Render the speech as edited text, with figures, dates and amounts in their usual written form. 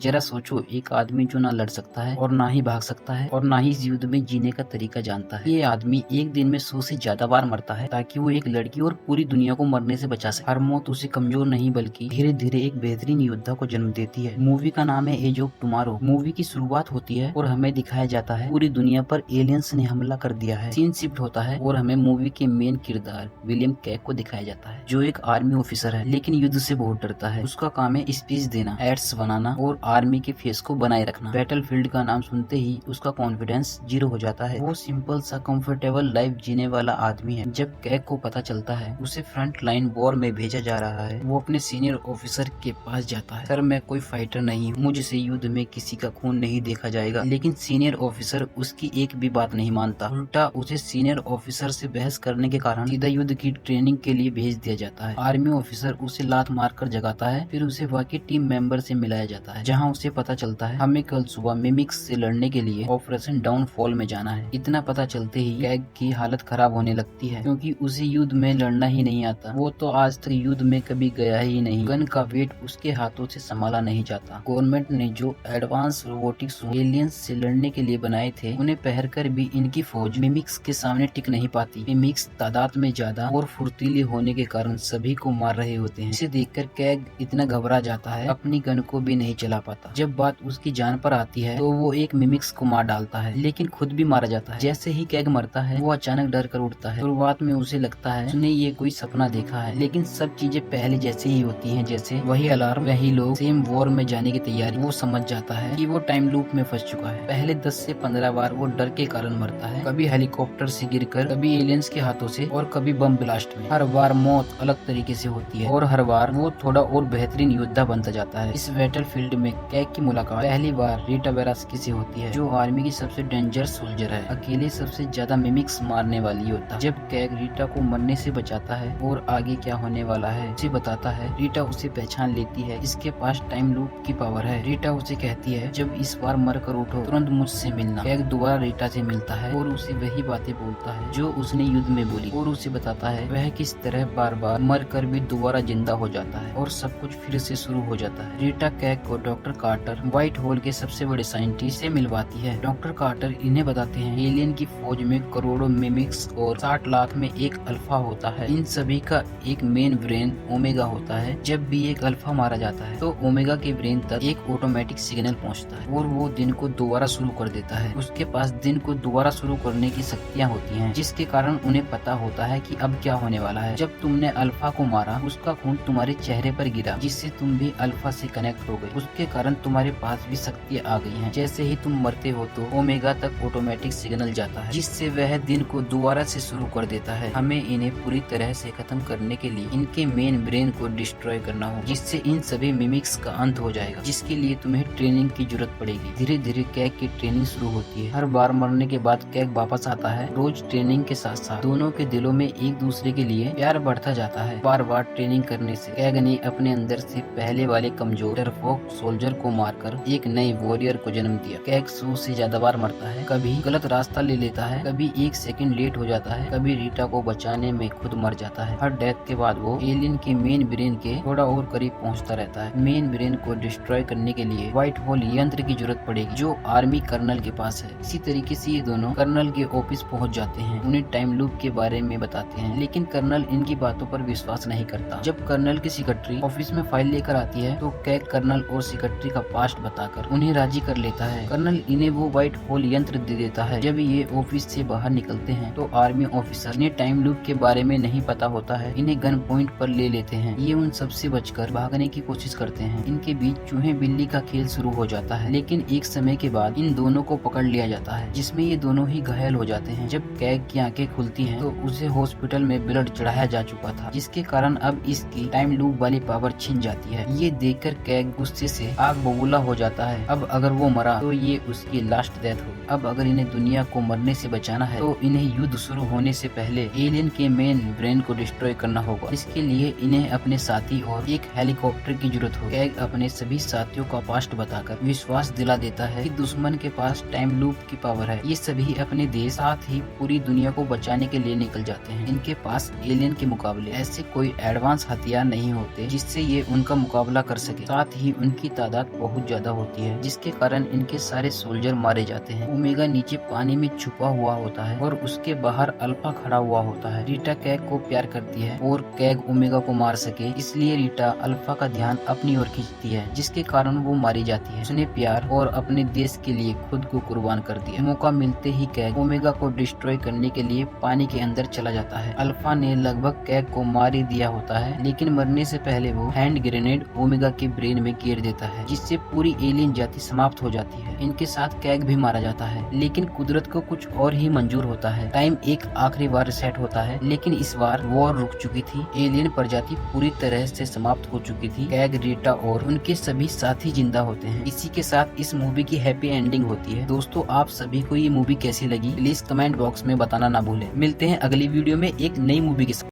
जरा सोचो, एक आदमी जो ना लड़ सकता है और ना ही भाग सकता है और ना ही इस युद्ध में जीने का तरीका जानता है, ये आदमी एक दिन में 100 से ज्यादा बार मरता है ताकि वो एक लड़की और पूरी दुनिया को मरने से बचा सके। हर मौत उसे कमजोर नहीं बल्कि धीरे धीरे एक बेहतरीन योद्धा को जन्म देती है। मूवी का नाम है एज ऑफ टुमारो। मूवी की शुरुआत होती है और हमें दिखाया जाता है पूरी दुनिया पर एलियंस ने हमला कर दिया है। सीन शिफ्ट होता है और हमें मूवी के मेन किरदार विलियम कैग को दिखाया जाता है, जो एक आर्मी ऑफिसर है लेकिन युद्ध से बहुत डरता है। उसका काम है स्पीच देना, एड्स बनाना और आर्मी के फेस को बनाए रखना। बैटलफील्ड का नाम सुनते ही उसका कॉन्फिडेंस जीरो हो जाता है। वो सिंपल सा कंफर्टेबल लाइफ जीने वाला आदमी है। जब कैग को पता चलता है उसे फ्रंट लाइन वॉर में भेजा जा रहा है, वो अपने सीनियर ऑफिसर के पास जाता है। सर, मैं कोई फाइटर नहीं हूँ, मुझसे युद्ध में किसी का खून नहीं देखा जाएगा। लेकिन सीनियर ऑफिसर उसकी एक भी बात नहीं मानता। उल्टा उसे सीनियर ऑफिसर से बहस करने के कारण सीधा युद्ध की ट्रेनिंग के लिए भेज दिया जाता है। आर्मी ऑफिसर उसे लात मारकर जगाता है, फिर उसे बाकी टीम मेंबर से मिलाया जाता है, जहां उसे पता चलता है हमें कल सुबह मिमिक्स से लड़ने के लिए ऑपरेशन डाउनफॉल में जाना है। इतना पता चलते ही कैग की हालत खराब होने लगती है, क्योंकि उसे युद्ध में लड़ना ही नहीं आता। वो तो आज तक युद्ध में कभी गया ही नहीं। गन का वेट उसके हाथों से संभाला नहीं जाता। गवर्नमेंट ने जो एडवांस रोबोटिक्स एलियंस से लड़ने के लिए बनाए थे, उन्हें पहनकर भी इनकी फौज मिमिक्स के सामने टिक नहीं पाती। मिमिक्स तादाद में ज्यादा और फुर्तीले होने के कारण सभी को मार रहे होते हैं। इसे देखकर कैग इतना घबरा जाता है, अपनी गन को भी नहीं चला पाता। जब बात उसकी जान पर आती है तो वो एक मिमिक्स को मार डालता है, लेकिन खुद भी मारा जाता है। जैसे ही कैग मरता है वो अचानक डर कर उठता है। शुरुआत में उसे लगता है उसने ये कोई सपना देखा है, लेकिन सब चीजें पहले जैसे ही होती हैं, जैसे वही अलार्म, वही लोग, सेम वॉर में जाने की तैयारी। वो समझ जाता है कि वो टाइम लूप में फंस चुका है। पहले 10 से 15 बार वो डर के कारण मरता है, कभी हेलीकॉप्टर से गिरकर, कभी एलियंस के हाथों से और कभी बम ब्लास्ट में। हर बार मौत अलग तरीके से होती है और हर बार वो थोड़ा और बेहतरीन योद्धा बनता जाता है। इस बैटलफील्ड में कैग की मुलाकात पहली बार रीटा वेरास्की से होती है, जो आर्मी की सबसे डेंजर सोल्जर है, अकेले सबसे ज्यादा मिमिक्स मारने वाली योद्धा। जब कैग रीटा को मरने से बचाता है और आगे क्या होने वाला है उसे बताता है, रीटा उसे पहचान लेती है। इसके पास टाइम लूप की पावर है। रीटा उसे कहती है, जब इस बार मर कर उठो तुरंत मुझसे मिलना। कैग दोबारा रीटा से मिलता है और उसे वही बातें बोलता है जो उसने युद्ध में बोली, और उसे बताता है वह किस तरह बार बार मर कर भी दोबारा जिंदा हो जाता है और सब कुछ फिर से शुरू हो जाता है। रीटा कैग को डॉक्टर कार्टर, व्हाइट होल के सबसे बड़े साइंटिस्ट से मिलवाती है। डॉक्टर कार्टर इन्हें बताते हैं एलियन की फौज में करोड़ों मिमिक्स और 60 लाख में एक अल्फा होता है। इन सभी का एक मेन ब्रेन ओमेगा होता है। जब भी एक अल्फा मारा जाता है तो ओमेगा के ब्रेन तक एक ऑटोमेटिक सिग्नल पहुंचता है और वो दिन को दोबारा शुरू कर देता है। उसके पास दिन को दोबारा शुरू करने की शक्तियाँ होती हैं, जिसके कारण उन्हें पता होता है कि अब क्या होने वाला है। जब तुमने अल्फा को मारा, उसका खून तुम्हारे चेहरे पर गिरा, जिससे तुम भी अल्फा से कनेक्ट हो गए। उसके कारण तुम्हारे पास भी शक्तियाँ आ गई हैं। जैसे ही तुम मरते हो तो ओमेगा तक ऑटोमेटिक सिग्नल जाता है, जिससे वह दिन को दोबारा से शुरू कर देता है। हमें इन्हें पूरी तरह से खत्म करने के लिए इनके मेन ब्रेन को डिस्ट्रॉय करना होगा, जिससे इन सभी मिमिक्स का अंत हो जाएगा, जिसके लिए तुम्हें ट्रेनिंग की जरूरत पड़ेगी। धीरे धीरे कैग की ट्रेनिंग शुरू होती है। हर बार मरने के बाद कैग वापस आता है। रोज ट्रेनिंग के साथ साथ दोनों के दिलों में एक दूसरे के लिए प्यार बढ़ता जाता है। बार बार ट्रेनिंग करने से कैग ने अपने अंदर से पहले वाले कमजोर डरपोक सोल्जर को मारकर एक नए वॉरियर को जन्म दिया। कैग 100 से ज्यादा बार मरता है, कभी गलत रास्ता ले लेता है, कभी 1 सेकंड लेट हो जाता है, कभी रीटा को बचाने में खुद मर जाता है। हर डेथ के बाद वो एलियन के मेन ब्रेन के थोड़ा और करीब पहुंचता रहता है। मेन ब्रेन को डिस्ट्रॉय करने के लिए व्हाइट होल यंत्र की जरूरत पड़ेगी, जो आर्मी कर्नल के पास है। इसी तरीके से ये दोनों कर्नल के ऑफिस पहुंच जाते हैं, उन्हें टाइम लूप के बारे में बताते हैं, लेकिन कर्नल इनकी बातों पर विश्वास नहीं करता। जब कर्नल की सेक्रेटरी ऑफिस में फाइल लेकर आती है तो कैग कर्नल और सेक्रेटरी का पास्ट बताकर उन्हें राजी कर लेता है। कर्नल इन्हें वो व्हाइट होल यंत्र दे देता है। जब ये ऑफिस से बाहर निकलते हैं तो आर्मी ऑफिसर ने टाइम लूप के बारे में नहीं पता होता है, इन्हें गन पॉइंट पर ले लेते हैं। ये उन सबसे बचकर भागने की कोशिश करते हैं। इनके बीच चूहे बिल्ली का खेल शुरू हो जाता है, लेकिन एक समय के बाद इन दोनों को पकड़ लिया जाता है, जिसमें ये दोनों ही घायल हो जाते हैं। जब कैग की आंखें खुलती हैं तो उसे हॉस्पिटल में ब्लड चढ़ाया जा चुका था, जिसके कारण अब इसकी टाइम लूप वाली पावर छिन जाती है। ये देखकर कैग गुस्से से आग बबूला हो जाता है। अब अगर वो मरा तो ये उसकी लास्ट डेथ होगी। अब अगर इन्हें दुनिया को मरने से बचाना है तो इन्हें युद्ध शुरू होने से पहले एलियन के मेन ब्रेन को डिस्ट्रॉय करना होगा। इसके लिए इन्हें अपने साथी और एक हेलीकॉप्टर की जरूरत होगी। कैग अपने सभी साथियों का पास्ट बताकर विश्वास दिला देता है कि दुश्मन के पास टाइम लूप की पावर है। ये सभी अपने देश साथ ही पूरी दुनिया को बचाने के लिए निकल जाते हैं। इनके पास एलियन के मुकाबले ऐसे कोई एडवांस हथियार नहीं होते जिससे ये उनका मुकाबला कर सके। साथ ही उनकी तादाद तादाद बहुत ज्यादा होती है, जिसके कारण इनके सारे सोल्जर मारे जाते हैं। ओमेगा नीचे पानी में छुपा हुआ होता है और उसके बाहर अल्फा खड़ा हुआ होता है। रीटा कैग को प्यार करती है और कैग ओमेगा को मार सके इसलिए रीटा अल्फा का ध्यान अपनी ओर खींचती है, जिसके कारण वो मारी जाती है। उसने प्यार और अपने देश के लिए खुद को कुर्बान कर दिया। मौका मिलते ही कैग ओमेगा को डिस्ट्रॉय करने के लिए पानी के अंदर चला जाता है। अल्फा ने लगभग कैग को मार ही दिया होता है, लेकिन मरने से पहले वो हैंड ग्रेनेड ओमेगा के ब्रेन में गिर देता है, जिससे पूरी एलियन जाति समाप्त हो जाती है। इनके साथ कैग भी मारा जाता है, लेकिन कुदरत को कुछ और ही मंजूर होता है। टाइम एक आखिरी बार रिसेट होता है, लेकिन इस बार वॉर रुक चुकी थी। एलियन प्रजाति पूरी तरह से समाप्त हो चुकी थी। कैग, रीटा और उनके सभी साथी जिंदा होते हैं। इसी के साथ इस मूवी की हैप्पी एंडिंग होती है। दोस्तों, आप सभी को ये मूवी कैसी लगी प्लीज कमेंट बॉक्स में बताना ना भूलें। मिलते हैं अगली वीडियो में एक नई मूवी के साथ।